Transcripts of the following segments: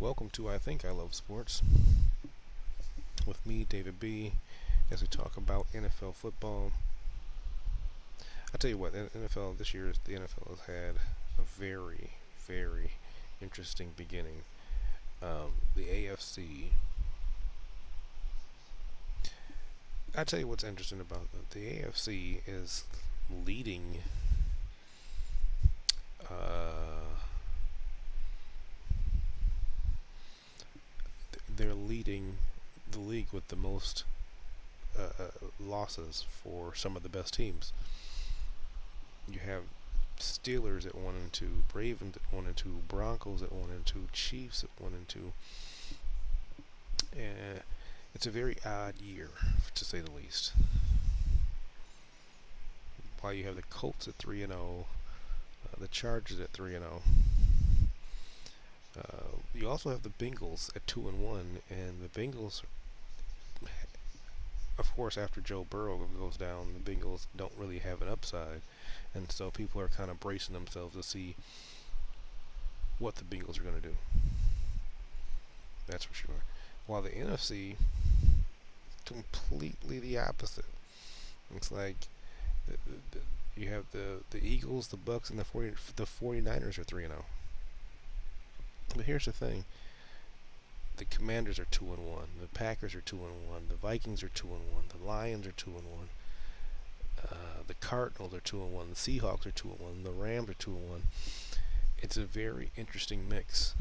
Welcome to I Think I Love Sports with me, David B., as we talk about NFL football. I tell you what, NFL this year, the NFL has had a very, very interesting beginning. The AFC. I tell you what's interesting about the AFC is leading. They're leading the league with the most losses for some of the best teams. You have Steelers at 1-2, Ravens at 1-2, Broncos at 1-2, Chiefs at 1-2. And it's a very odd year, to say the least. While you have the Colts at 3-0, the Chargers at 3-0. You also have the Bengals at 2-1, and the Bengals, of course, after Joe Burrow goes down, the Bengals don't really have an upside, and so people are kind of bracing themselves to see what the Bengals are going to do. That's for sure. While the NFC, completely the opposite. It's like you have the Eagles, the Bucks, and the 49ers are 3-0. But here's the thing: the Commanders are 2-1, the Packers are 2-1, the Vikings are 2-1, the Lions are 2-1, the Cardinals are 2-1, the Seahawks are 2-1, the Rams are 2-1. It's a very interesting mix,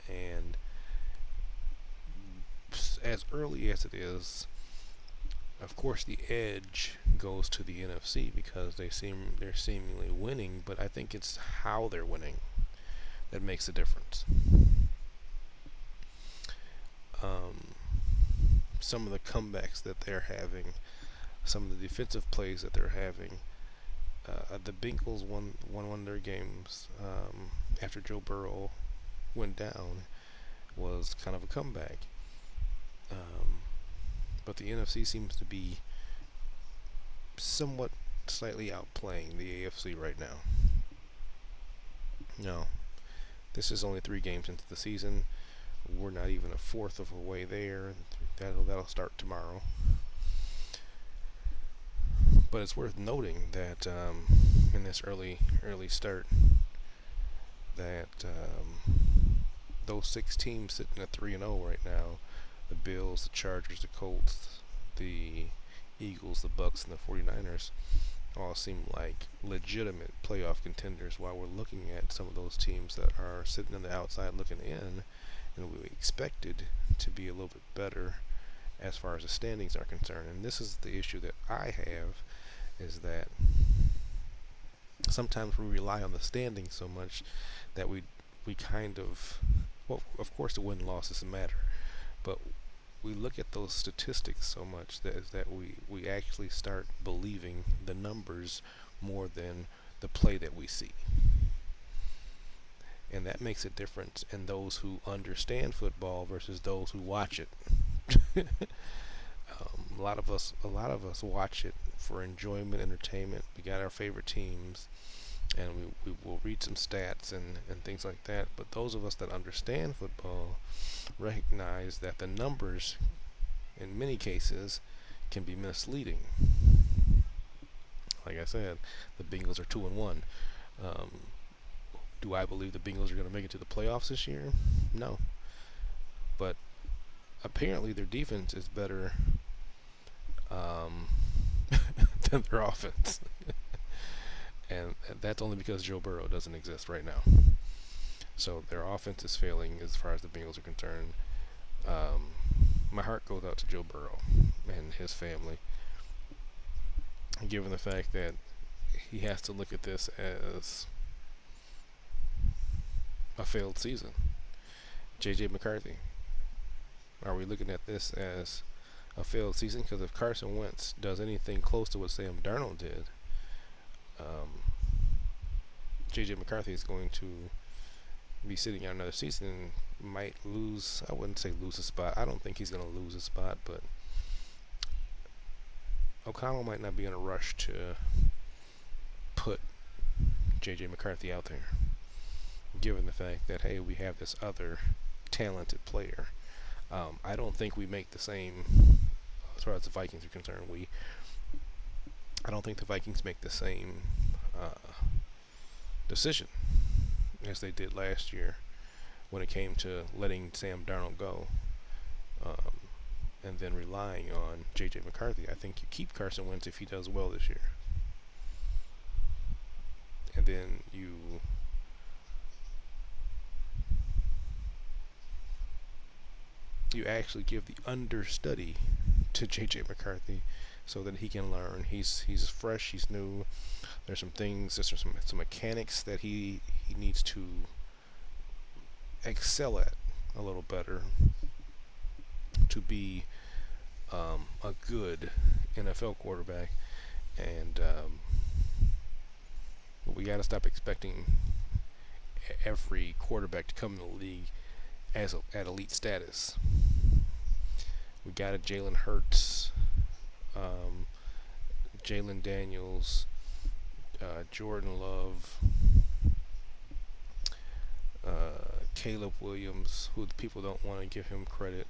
and as early as it is, of course, the edge goes to the NFC because they're seemingly winning, but I think it's how they're winning that makes a difference. Some of the comebacks that they're having, some of the defensive plays that they're having. The Bengals won one of their games after Joe Burrow went down, was kind of a comeback. But the NFC seems to be somewhat slightly outplaying the AFC right now. No, this is only 3 games into the season. We're not even a fourth of a way there. That'll start tomorrow. But it's worth noting that in this early start, that those 6 teams sitting at 3-0 right now, the Bills, the Chargers, the Colts, the Eagles, the Bucks, and the 49ers, all seem like legitimate playoff contenders, while we're looking at some of those teams that are sitting on the outside looking in, and we expected to be a little bit better as far as the standings are concerned. And this is the issue that I have, is that sometimes we rely on the standings so much that we kind of, well, of course the win-loss doesn't matter, but we look at those statistics so much that we actually start believing the numbers more than the play that we see. And that makes a difference in those who understand football versus those who watch it. A lot of us watch it for enjoyment, entertainment. We got our favorite teams, and we will read some stats and things like that. But those of us that understand football recognize that the numbers, in many cases, can be misleading. Like I said, the Bengals are 2-1. Do I believe the Bengals are going to make it to the playoffs this year? No. But apparently their defense is better than their offense. And that's only because Joe Burrow doesn't exist right now. So their offense is failing as far as the Bengals are concerned. My heart goes out to Joe Burrow and his family, given the fact that he has to look at this as a failed season. J.J. McCarthy, are we looking at this as a failed season? Because if Carson Wentz does anything close to what Sam Darnold did, J.J. McCarthy is going to be sitting out another season and might lose. I wouldn't say lose a spot. I don't think he's going to lose a spot, but O'Connell might not be in a rush to put J.J. McCarthy out there, given the fact that, hey, we have this other talented player. I don't think we make the same, as far as the Vikings are concerned. I don't think the Vikings make the same decision as they did last year when it came to letting Sam Darnold go, um, and then relying on J.J. McCarthy. I think you keep Carson Wentz if he does well this year, and then you actually give the understudy to J.J. McCarthy so that he can learn. He's fresh. He's new. There's some things. There's some mechanics that he needs to excel at a little better to be a good NFL quarterback. And we got to stop expecting every quarterback to come in the league at elite status. We got a Jalen Hurts, Jalen Daniels, Jordan Love, Caleb Williams, who the people don't want to give him credit.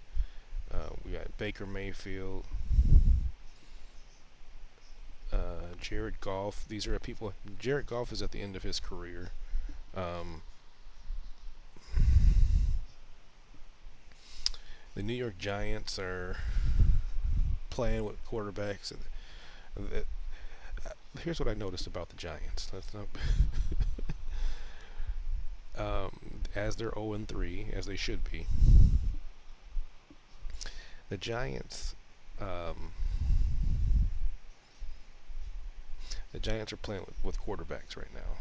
We got Baker Mayfield, Jared Goff. These are people. Jared Goff is at the end of his career. The New York Giants are playing with quarterbacks. Here's what I noticed about the Giants. That's not as they're 0-3, as they should be. The Giants, are playing with quarterbacks right now.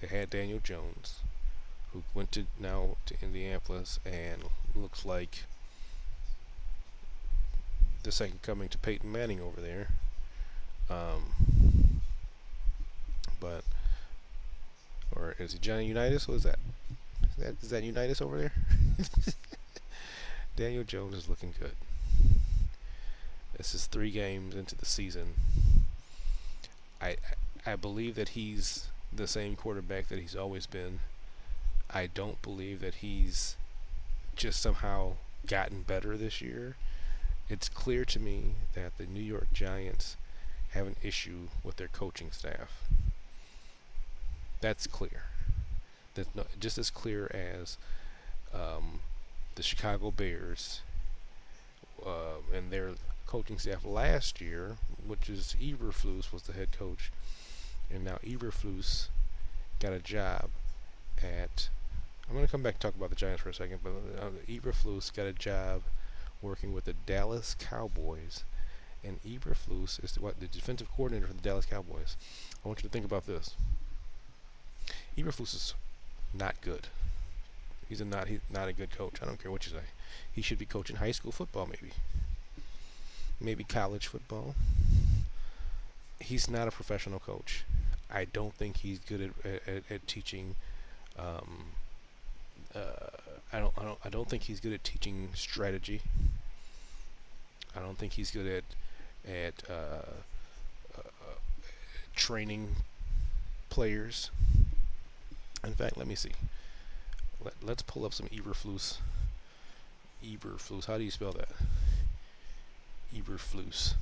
They had Daniel Jones, who went to Indianapolis, and looks like the second coming to Peyton Manning over there. Or is it Johnny Unitas? What is that? Is that Unitas over there? Daniel Jones is looking good. This is 3 games into the season. I believe that he's the same quarterback that he's always been. I don't believe that he's just somehow gotten better this year. It's clear to me that the New York Giants have an issue with their coaching staff. That's clear. That's just as clear as the Chicago Bears and their coaching staff last year, which is Eberflus was the head coach, and now Eberflus got a job at. I'm going to come back and talk about the Giants for a second, but Eberflus got a job working with the Dallas Cowboys, and Eberflus is the defensive coordinator for the Dallas Cowboys. I want you to think about this. Eberflus is not good. He's not a good coach. I don't care what you say. He should be coaching high school football, maybe college football. He's not a professional coach. I don't think he's good at teaching. I don't think he's good at teaching strategy. I don't think he's good at training players. In fact, let me see. Let's pull up some Eberflus. Eberflus. How do you spell that? Eberflus.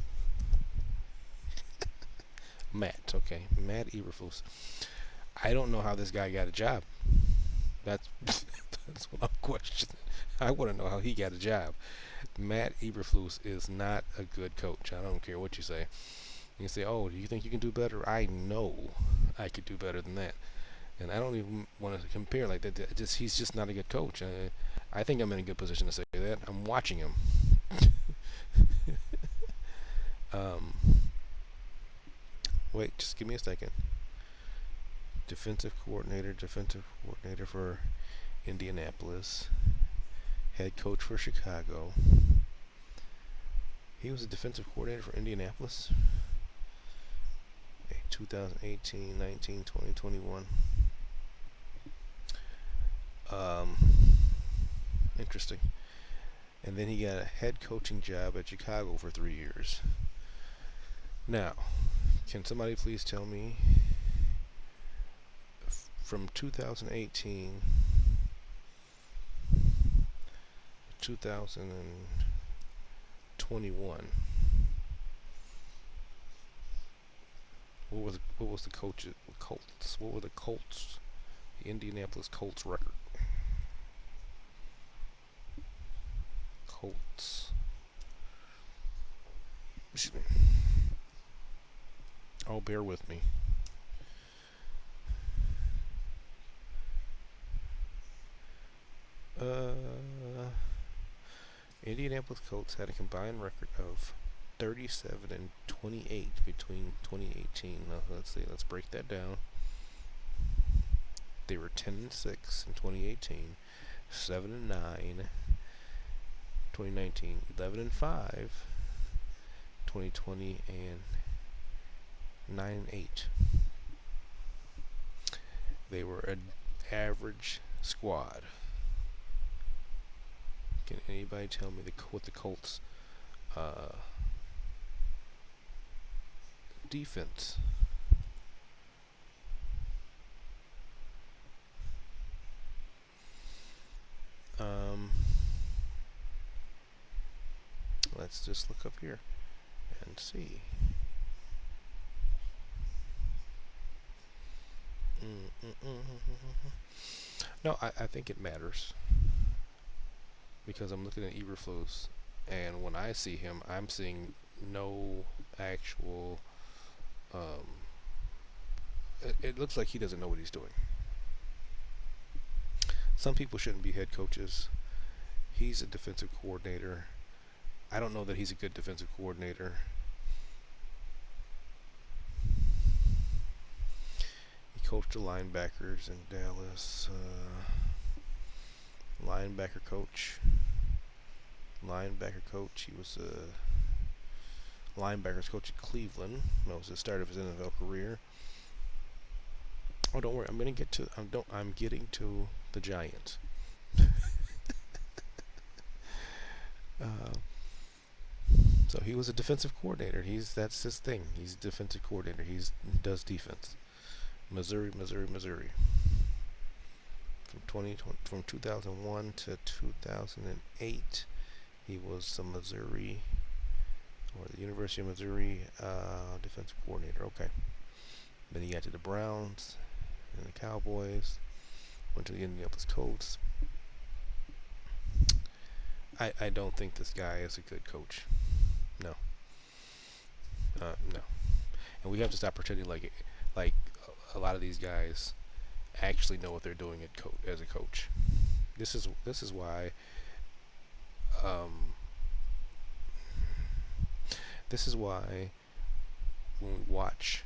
Matt. Okay, Matt Eberflus. I don't know how this guy got a job. That's what I'm questioning. I want to know how he got a job. Matt Eberflus is not a good coach. I don't care what you say. You can say, "Oh, do you think you can do better?" I know I could do better than that, and I don't even want to compare like that. He's just not a good coach. I think I'm in a good position to say that. I'm watching him. Wait, just give me a second. Defensive coordinator for Indianapolis, head coach for Chicago. He was a defensive coordinator for Indianapolis. 2018, 19, 20, 21. Interesting. And then he got a head coaching job at Chicago for 3 years. Now, can somebody please tell me from 2018 2021. What was the Colts? What were the Colts? The Indianapolis Colts record. Colts. Excuse me. Oh, bear with me. Indianapolis Colts had a combined record of 37 and 28 between 2018. Let's see. Let's break that down. They were 10 and 6 in 2018, 7 and 9 2019, 11 and 5 2020, and 9 and 8. They were an average squad. Can anybody tell me what the Colts defense? Let's just look up here and see. No, I think it matters because I'm looking at Eberflus, and when I see him, I'm seeing no actual. It looks like he doesn't know what he's doing. Some people shouldn't be head coaches. He's a defensive coordinator. I don't know that he's a good defensive coordinator. He coached the linebackers in Dallas. Linebacker coach. He was a linebackers coach at Cleveland. That was the start of his NFL career. Oh, don't worry. I'm getting to the Giants. So he was a defensive coordinator. That's his thing. He's a defensive coordinator. He does defense. Missouri. From 2001 to 2008, he was the University of Missouri defensive coordinator. Okay. Then he got to the Browns and the Cowboys. Went to the Indianapolis Colts. I don't think this guy is a good coach. No. No. And we have to stop pretending like a lot of these guys actually know what they're doing as a coach. This is why. This is why when we watch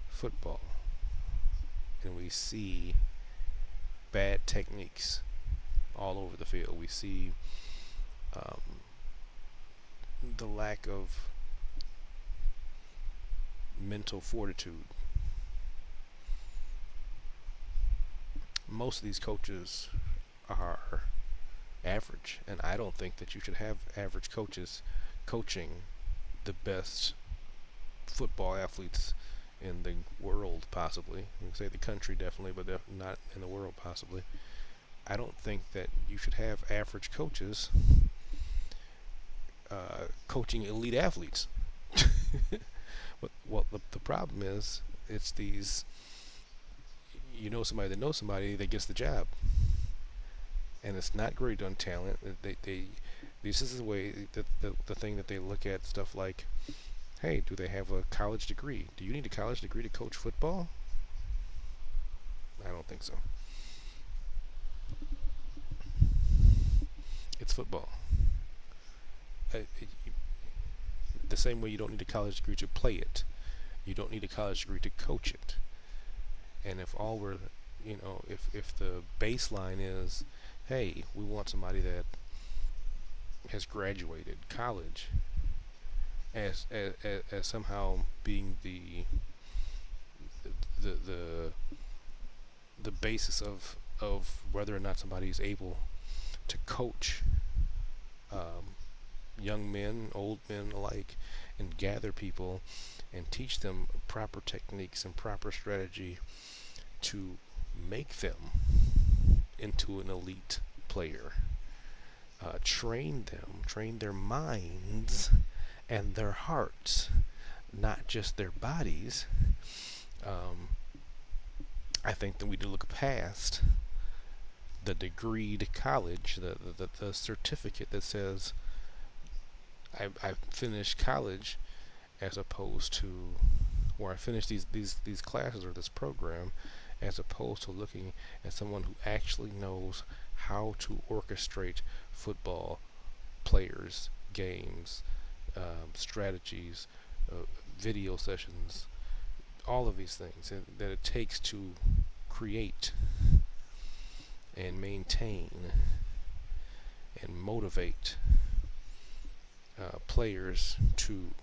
football and we see bad techniques all over the field, we see the lack of mental fortitude. Most of these coaches are average, and I don't think that you should have average coaches coaching the best football athletes in the world, possibly. You can say the country definitely, but not in the world, possibly. I don't think that you should have average coaches coaching elite athletes. Well, the problem is, it's these, somebody that knows somebody that gets the job. And it's not great on talent. This is the way that the thing that they look at stuff like, hey, do they have a college degree? Do you need a college degree to coach football? I don't think so. It's football. The same way you don't need a college degree to play it, you don't need a college degree to coach it. And if if the baseline is, hey, we want somebody that has graduated college as somehow being the basis of whether or not somebody is able to coach young men, old men alike, and gather people and teach them proper techniques and proper strategy to make them into an elite player. Train their minds and their hearts, not just their bodies. Um, I think that we need to look past the degreed college, the certificate that says I finished college, as opposed to, or I finished these classes or this program, as opposed to looking at someone who actually knows how to orchestrate football players, games, strategies, video sessions, all of these things that it takes to create and maintain and motivate players to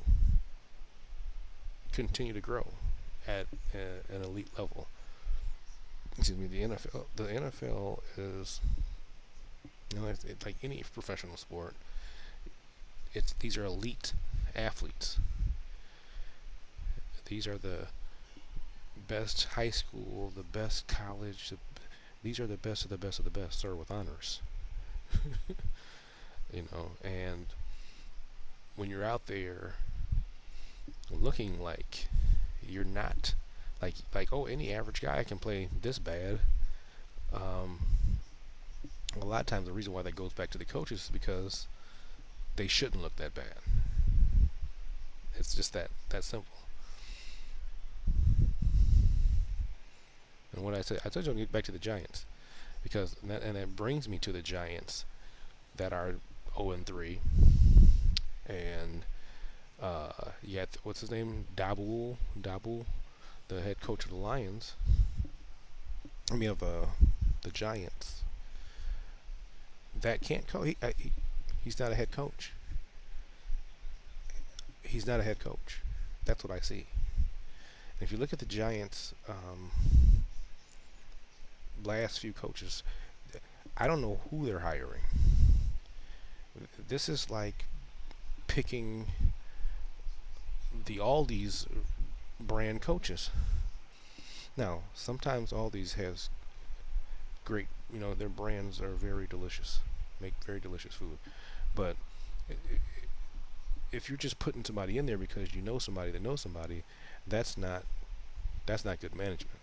continue to grow at an elite level. Excuse me. The NFL is, it's like any professional sport. These are elite athletes. These are the best high school, the best college. These are the best of the best of the best, sir, with honors. And when you're out there looking like you're not, like oh, any average guy can play this bad. A lot of times the reason why that goes back to the coaches is because they shouldn't look that bad. It's just that simple. And what I told you I'll get back to the Giants, because that brings me to the Giants that are 0-3, and what's his name, Dabble, the head coach of the Lions. Of the Giants. That can't coach. He's not a head coach. He's not a head coach. That's what I see. And if you look at the Giants' last few coaches, I don't know who they're hiring. This is like picking the Aldi's brand coaches. Now, sometimes Aldi's has great, their brands are very delicious, make very delicious food. But if you're just putting somebody in there because you know somebody that knows somebody, that's not good management.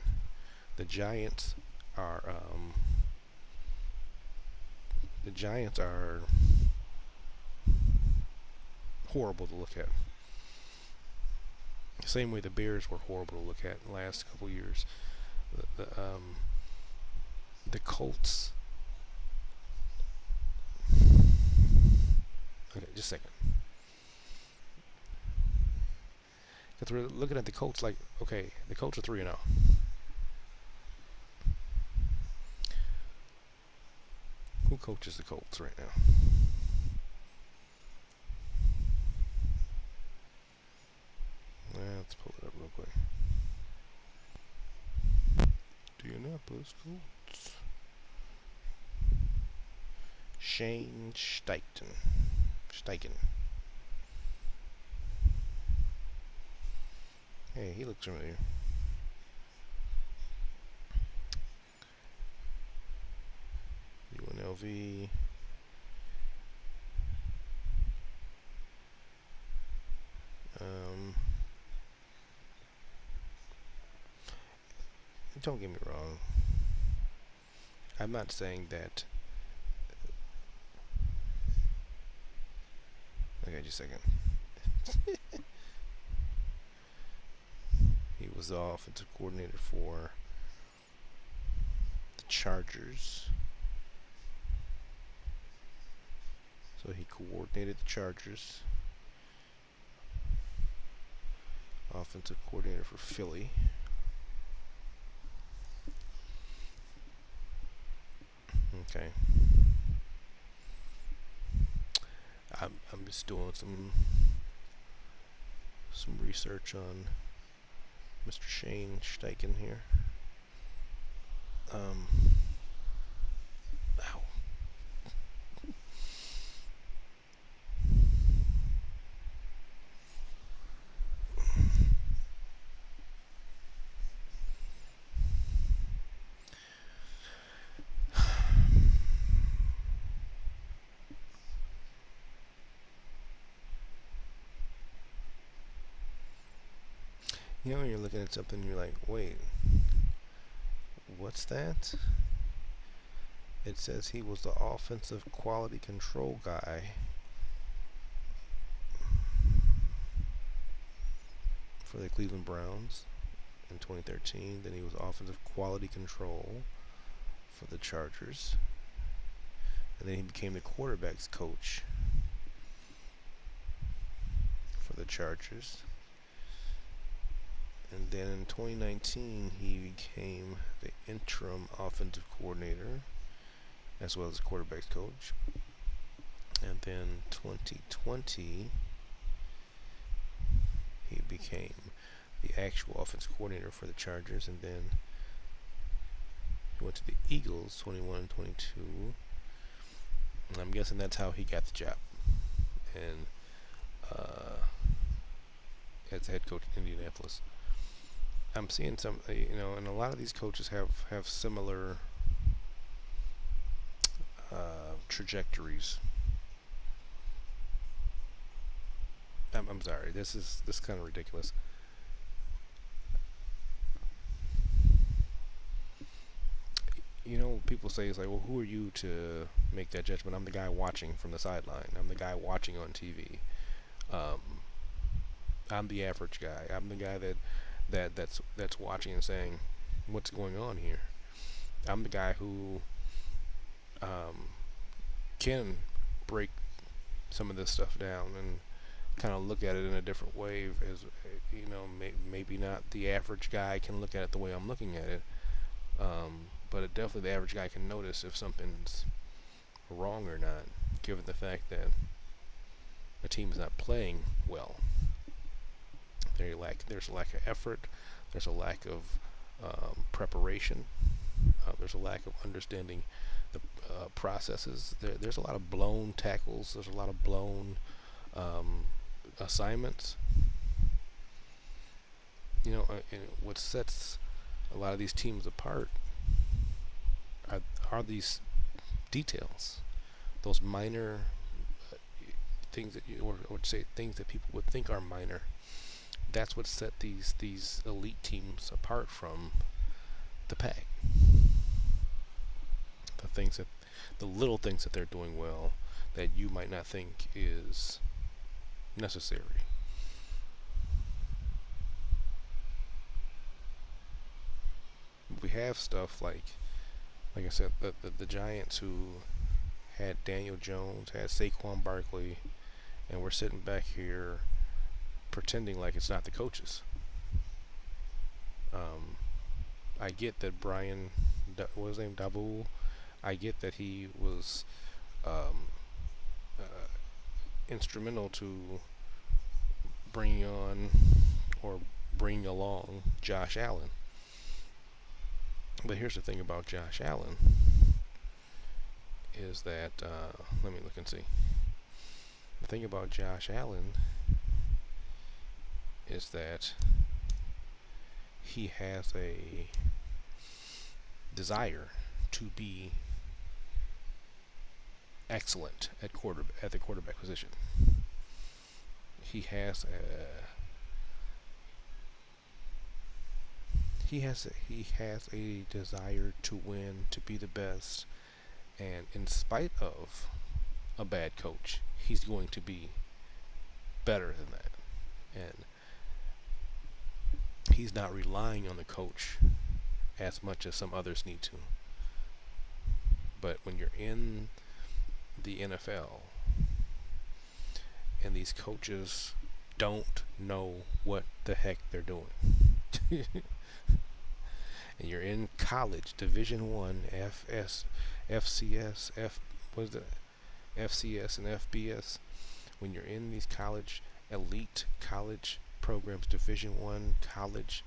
The Giants are horrible to look at. The same way the Bears were horrible to look at in the last couple years. The Colts. Okay, just a second. Because we're looking at the Colts like, okay, the Colts are 3-0. Who coaches the Colts right now? Let's pull it up real quick. Indianapolis Colts. Shane Steichen. Hey, he looks familiar. UNLV. Don't get me wrong. I'm not saying that. Okay, just a second. He was the offensive coordinator for the Chargers. So he coordinated the Chargers. Offensive coordinator for Philly. Okay. I'm just doing some research on Mr. Shane Steichen here. Ow. You're looking at something and you're like, wait, what's that? It says he was the offensive quality control guy for the Cleveland Browns in 2013. Then he was offensive quality control for the Chargers. And then he became the quarterback's coach for the Chargers. And then in 2019, he became the interim offensive coordinator as well as the quarterback's coach. And then 2020, he became the actual offensive coordinator for the Chargers. And then he went to the Eagles 21 and 22. And I'm guessing that's how he got the job. And as head coach in Indianapolis. I'm seeing some, and a lot of these coaches have similar trajectories. I'm sorry, this is kind of ridiculous. People say it's like, well, who are you to make that judgment? I'm the guy watching from the sideline. I'm the guy watching on TV. I'm the average guy. I'm the guy that's watching and saying, what's going on here? I'm the guy who can break some of this stuff down and kind of look at it in a different way. As maybe not the average guy can look at it the way I'm looking at it, but definitely the average guy can notice if something's wrong or not, given the fact that the team is not playing well. There's a lack of effort. There's a lack of preparation. There's a lack of understanding the processes. There's a lot of blown tackles. There's a lot of blown assignments. And what sets a lot of these teams apart are these details, those minor things that or say things that people would think are minor. That's what set these elite teams apart from the pack. The little things that they're doing well that you might not think is necessary. We have stuff like I said, the Giants who had Daniel Jones, had Saquon Barkley, and we're sitting back here pretending like it's not the coaches. I get that Brian, what was his name, Daboll, I get that he was instrumental to bringing on or bringing along Josh Allen. But here's the thing about Josh Allen is that, let me look and see. The thing about Josh Allen is that he has a desire to be excellent at the quarterback position. He has a desire to win, to be the best, and in spite of a bad coach, he's going to be better than that. And he's not relying on the coach as much as some others need to. But when you're in the NFL and these coaches don't know what the heck they're doing, and you're in college, Division One, FCS, FCS and FBS, when you're in these elite college programs, Division One college,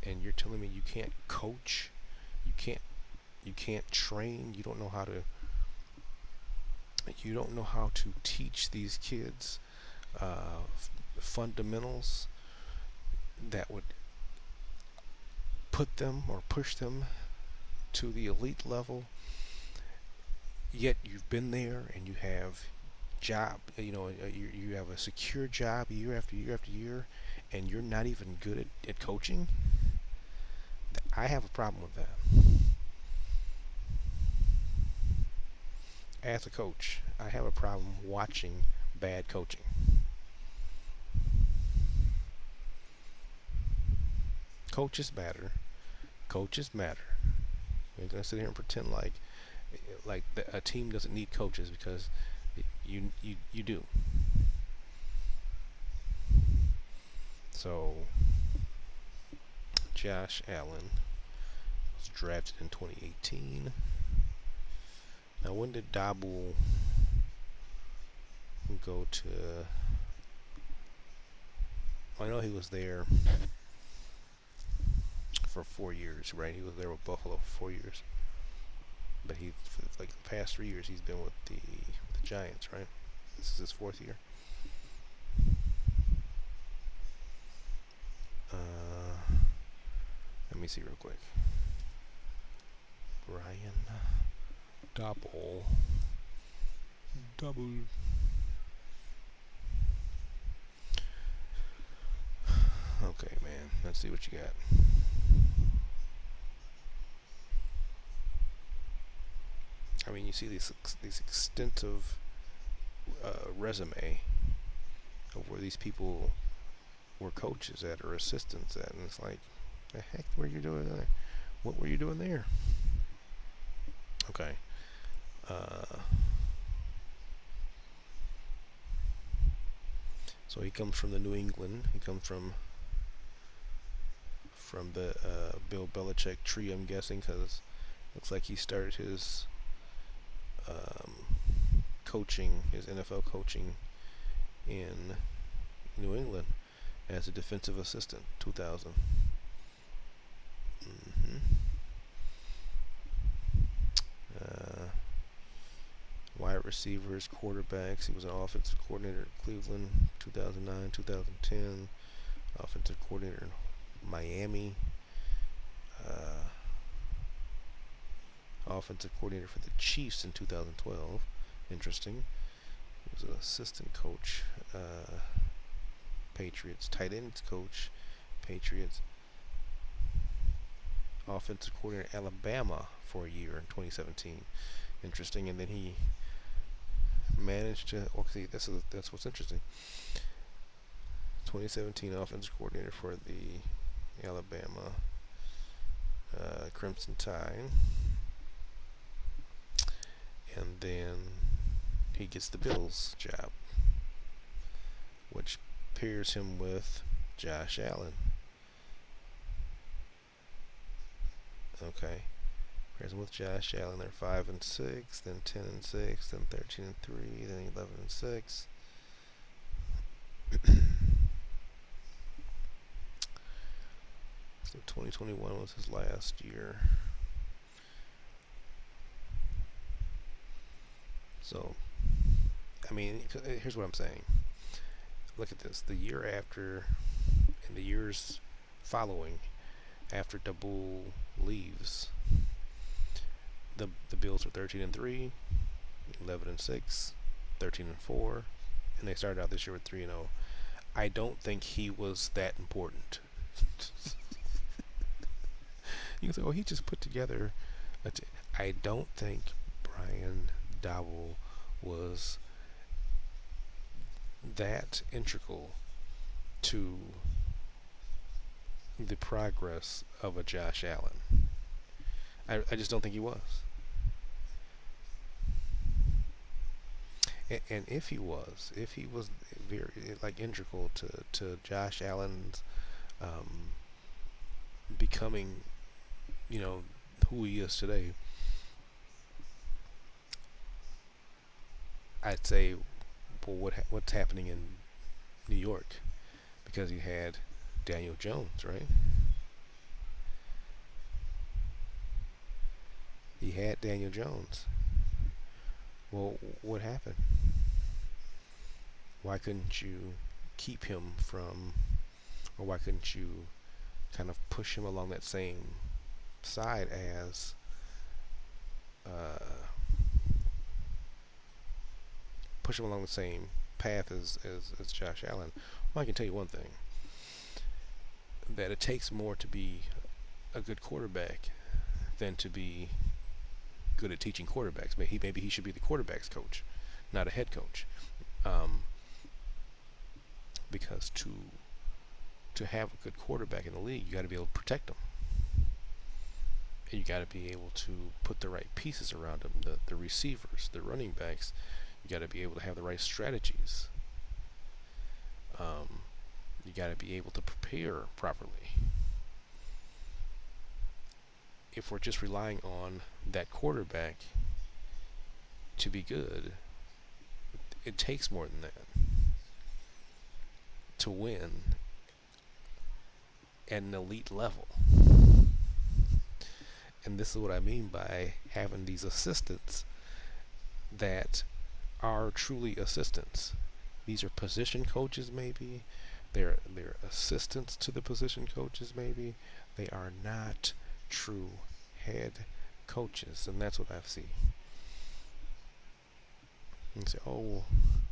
and you're telling me you can't coach, you can't train, you don't know how to teach these kids fundamentals that would put them or push them to the elite level, yet you've been there and you have job, you have a secure job year after year after year, and you're not even good at coaching. I have a problem with that. As a coach, I have a problem watching bad coaching. Coaches matter. Coaches matter. We're gonna sit here and pretend like a team doesn't need coaches, because you do. So Josh Allen was drafted in 2018. Now, when did Daboll go to? I know he was there for 4 years, right? He was there with Buffalo for 4 years, but for like the past 3 years he's been with the Giants, right? This is his fourth year. Let me see real quick. Brian Daboll. Okay, man. Let's see what you got. I mean, you see these extensive resume of where these people were coaches at or assistants at, and it's like, the heck were you doing there? What were you doing there? Okay. So he comes from the New England. He comes from the Bill Belichick tree, I'm guessing, because looks like he started his coaching, his NFL coaching in New England as a defensive assistant, 2000. Wide receivers, quarterbacks. He was an offensive coordinator at Cleveland, 2009, 2010. Offensive coordinator in Miami. Offensive coordinator for the Chiefs in 2012. Interesting. He was an assistant coach. Patriots. Tight ends coach. Patriots. Offensive coordinator at Alabama for a year in 2017. Interesting. And then he managed to. Okay, that's what's interesting. 2017 offensive coordinator for the Alabama Crimson Tide. And then he gets the Bills job, which pairs him with Josh Allen. Okay. Pairs him with Josh Allen. They're 5-6, then 10-6, then 13-3, then 11-6. So 2021 was his last year. So, I mean, here's what I'm saying. Look at this. The year after, and the years following, after Daboll leaves, the Bills are 13-3, 11-6, 13-4, and they started out this year with 3-0. I don't think he was that important. You can say, "Oh, he just put together." I don't think Brian Daboll was that integral to the progress of a Josh Allen. I just don't think he was. And if he was very integral to Josh Allen's becoming, who he is today, I'd say, well, what's happening in New York? Because you had Daniel Jones, right? He had Daniel Jones. Well, what happened? Why couldn't you keep him from, or why couldn't you kind of push him along that same side as push him along the same path as Josh Allen. Well, I can tell you one thing: that it takes more to be a good quarterback than to be good at teaching quarterbacks. Maybe he should be the quarterback's coach, not a head coach, um, because to have a good quarterback in the league, you got to be able to protect them. And you got to be able to put the right pieces around them, the receivers, the running backs. You got to be able to have the right strategies. You got to be able to prepare properly. If we're just relying on that quarterback to be good, it takes more than that to win at an elite level. And this is what I mean by having these assistants that are truly assistants. These are position coaches, maybe. They're assistants to the position coaches, maybe. They are not true head coaches, and that's what I see. You say, "Oh, well,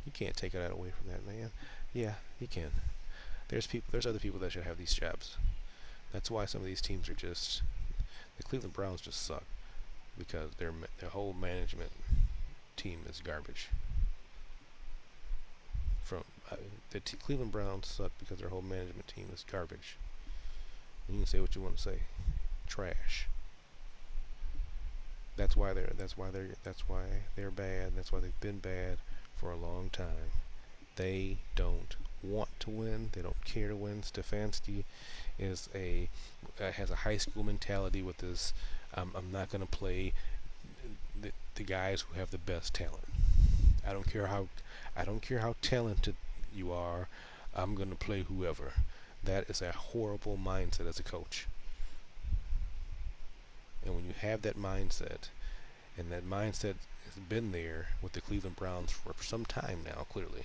you can't take that away from that man." Yeah, you can. There's other people that should have these jobs. That's why some of these teams are just. The Cleveland Browns just suck because their whole management team is garbage. Cleveland Browns suck because their whole management team is garbage. And you can say what you want to say, trash. That's why they're bad. That's why they've been bad for a long time. They don't want to win. They don't care to win. Stefanski has a high school mentality with this. I'm not going to play the guys who have the best talent. I don't care how talented you are. I'm going to play whoever. That is a horrible mindset as a coach. And when you have that mindset, and that mindset has been there with the Cleveland Browns for some time now, clearly,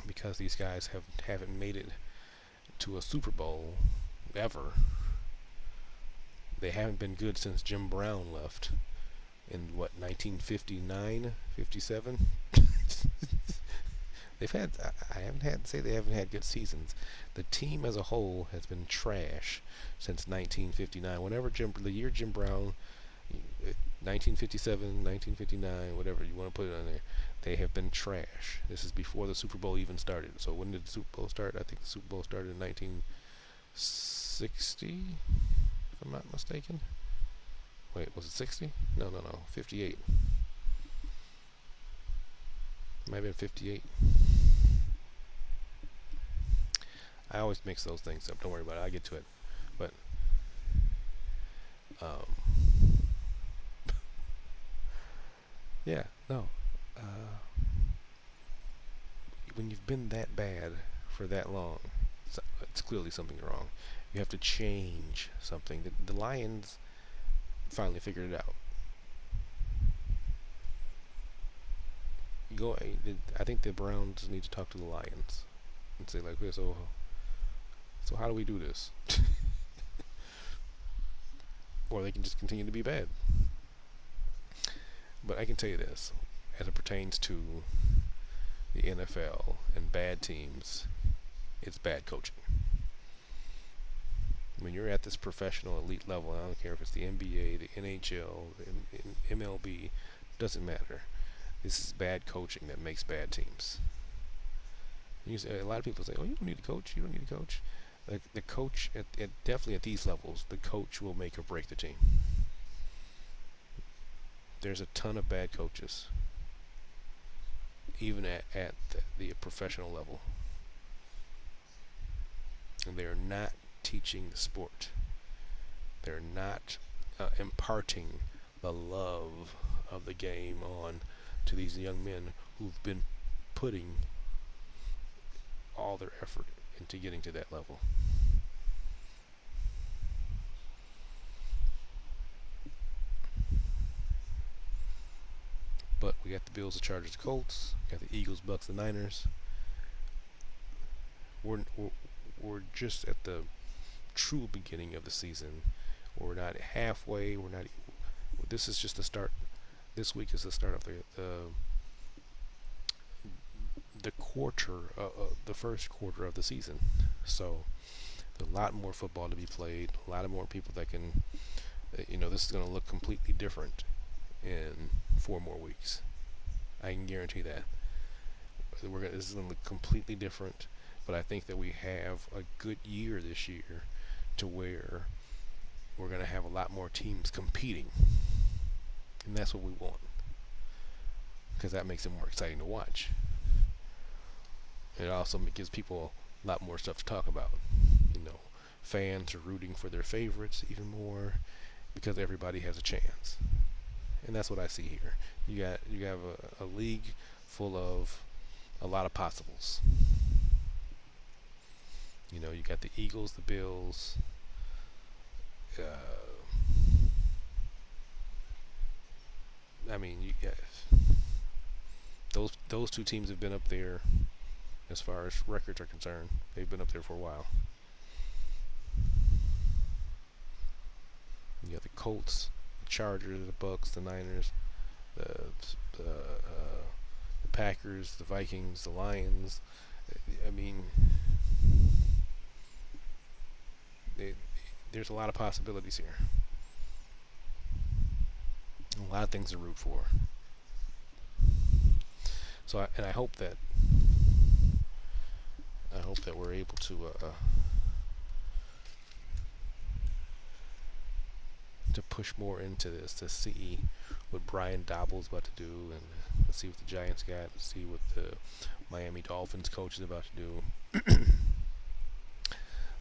because these guys haven't made it to a Super Bowl ever. They haven't been good since Jim Brown left in 1959, 57. I haven't had good seasons. The team as a whole has been trash since 1959. The year Jim Brown, 1957, 1959, whatever you want to put it on there, they have been trash. This is before the Super Bowl even started. So when did the Super Bowl start? I think the Super Bowl started in 1960, if I'm not mistaken. Wait, was it 60? No, 58. Might have been 58. I always mix those things up. Don't worry about it. I'll get to it. But yeah, no. When you've been that bad for that long, it's clearly something wrong. You have to change something. The Lions finally figured it out. I think the Browns need to talk to the Lions and say, like, so how do we do this? Or they can just continue to be bad. But I can tell you this, as it pertains to the NFL and bad teams, it's bad coaching. When you're at this professional elite level, I don't care if it's the NBA, the NHL, the MLB, doesn't matter. This is bad coaching that makes bad teams. A lot of people say, "Oh, you don't need a coach. You don't need a coach." The coach, definitely at these levels, the coach will make or break the team. There's a ton of bad coaches, even at the professional level, and they're not teaching the sport. They're not imparting the love of the game on to these young men who've been putting all their effort into getting to that level. But we got the Bills, the Chargers, the Colts, got the Eagles, Bucks, the Niners. We're just at the true beginning of the season. We're not halfway. This is just the start. This week is the start of the first quarter of the season. So there's a lot more football to be played. A lot of more people that can. This is going to look completely different in 4 more weeks. I can guarantee that. This is going to look completely different. But I think that we have a good year this year, to where we're going to have a lot more teams competing, and that's what we want, because that makes it more exciting to watch. It also gives people a lot more stuff to talk about. Fans are rooting for their favorites even more, because everybody has a chance, and that's what I see here. You have a league full of a lot of possibles. You got the Eagles, the Bills. Uh, those two teams have been up there as far as records are concerned. They've been up there for a while. You got the Colts, the Chargers, the Bucks, the Niners, the the, uh, the Packers, the Vikings, the Lions. I mean, there's a lot of possibilities here. A lot of things to root for. So, I hope that we're able to push more into this, to see what Brian Daboll's about to do, and let's see what the Giants got. Let's see what the Miami Dolphins coach is about to do.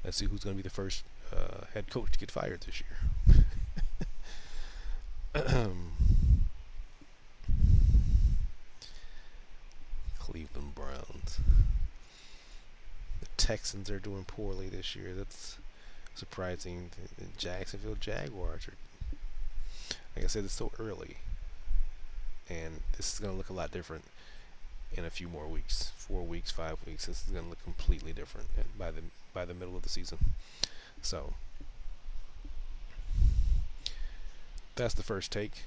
Let's see who's going to be the first head coach to get fired this year. Cleveland Browns. The Texans are doing poorly this year. That's surprising. The Jacksonville Jaguars are, like I said, it's so early, and this is going to look a lot different in a few more weeks. 4 weeks, 5 weeks. This is going to look completely different by the middle of the season. So that's the first take,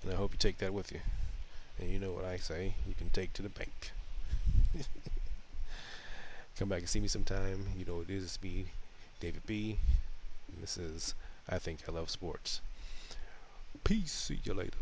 and I hope you take that with you. And you know what I say, you can take to the bank. Come back and see me sometime. You know what it is. It's me, David B. And this is I Think I Love Sports. Peace. See you later.